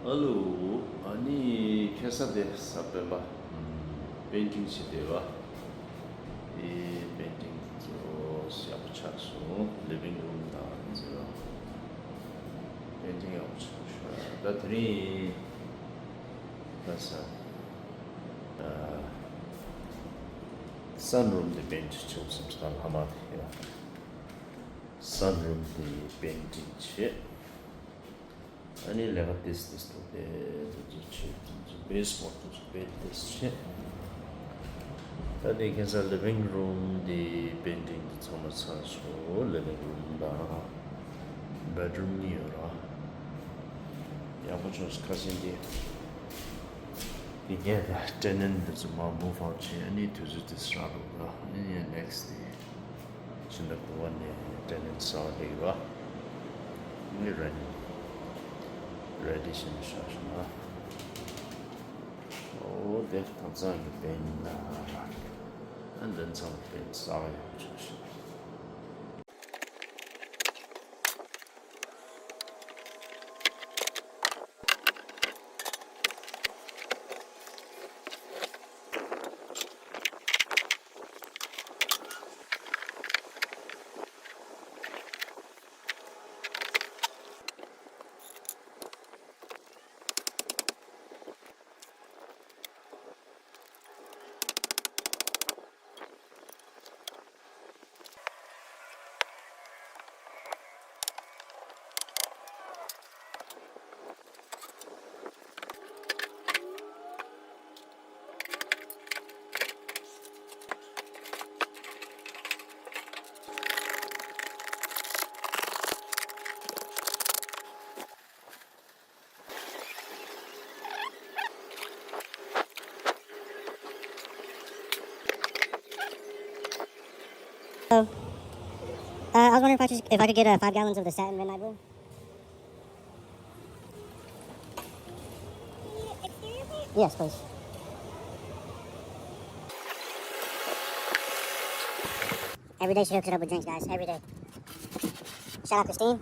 Hello, 아니 캐사데 사페바 페인팅 시대와 이 페인팅 저 시아부차수 리빙 룸 나죠. 페인팅이 없죠. 나들이 그래서 sunroom the paint 좀 substan 하마 sunroom the painting 치 아니 내가 this 또 베이스 모드 베이스 Tadi kensa living room di painting sama sanso living room da bedroom ni ora ya mucho kasin di ya tenant da zuma move out chi ani to just start da ni next day chinda ko one tenant saw de wa ni ready shin shashna oh de tanzang ben and then something sorry So, I was wondering if I could get 5 gallons of the satin midnight blue. Yes, please. Every day she hooks it up with drinks, guys. Every day. Shout out Christine.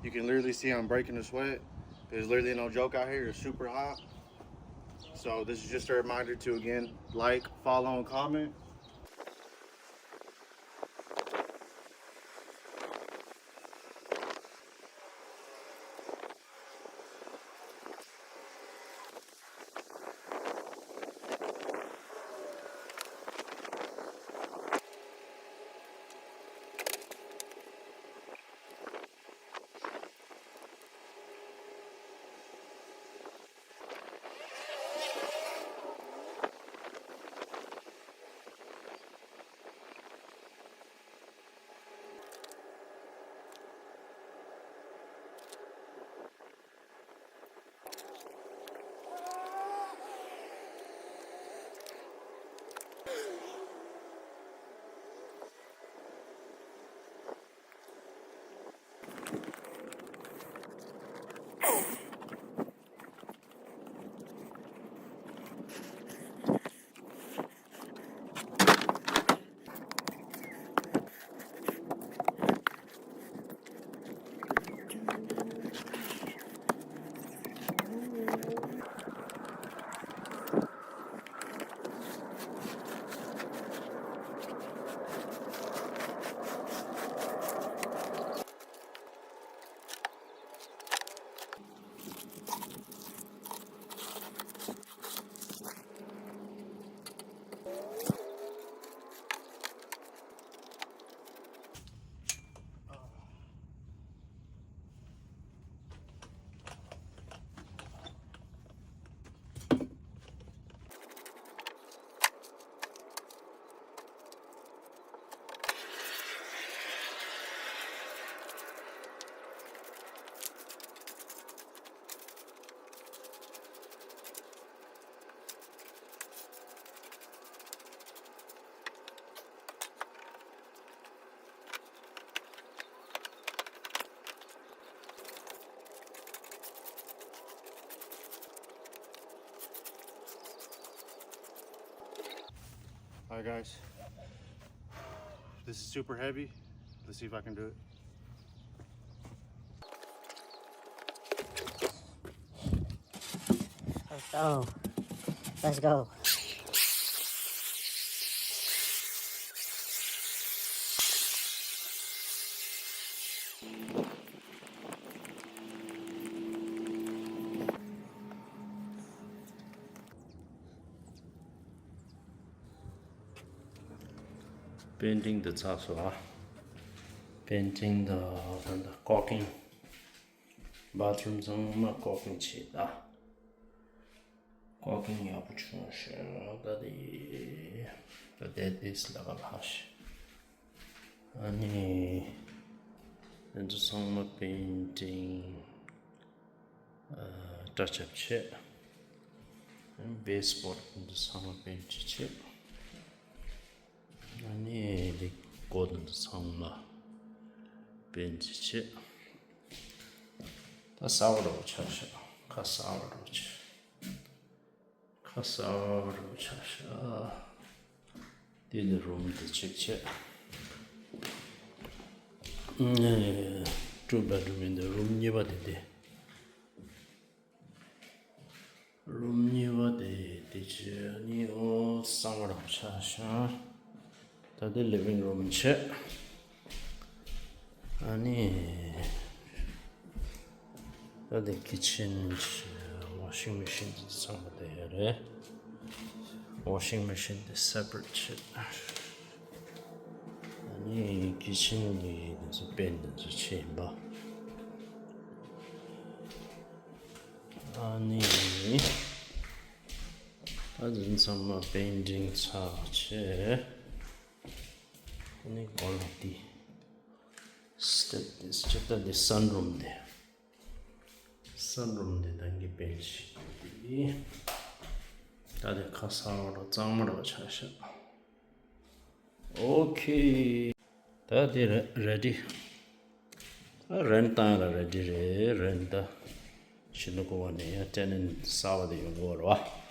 You can literally see I'm breaking a sweat. There's literally no joke out here. It's super hot. So this is just a reminder to, again, like, follow, and comment. All right, guys. This is super heavy. Let's see if I can do it. Let's go. Let's go. Painting the 厕所啊 ，painting the caulking bathroom 上嘛 caulking 起的 caulking 要不出是的 this level 还是，아니这上嘛 painting touch up 起，baseboard 这上嘛 paint 起。 아니, 이 고든 상마 벤치치 다 싸우러 차셔 가싸우러 차셔 디드 룸도 칙체 two bedroom 룸 예바데 룸 예바데 디치니 오 싸우러 차셔 다들 living room 채 아니 다들 kitchen washing machine 상부대래 washing machine separate 채 아니 kitchen이 그래서 밴드 채봐 아니 다들 상마 painting 차채 ini quality step this chapter the sunroom de dangi bench di 다들 가사로 짱으로 차셔 오케이 다들 ready 렌타라 ready 렌다 신고 원에 tenant 사와도 요거로 와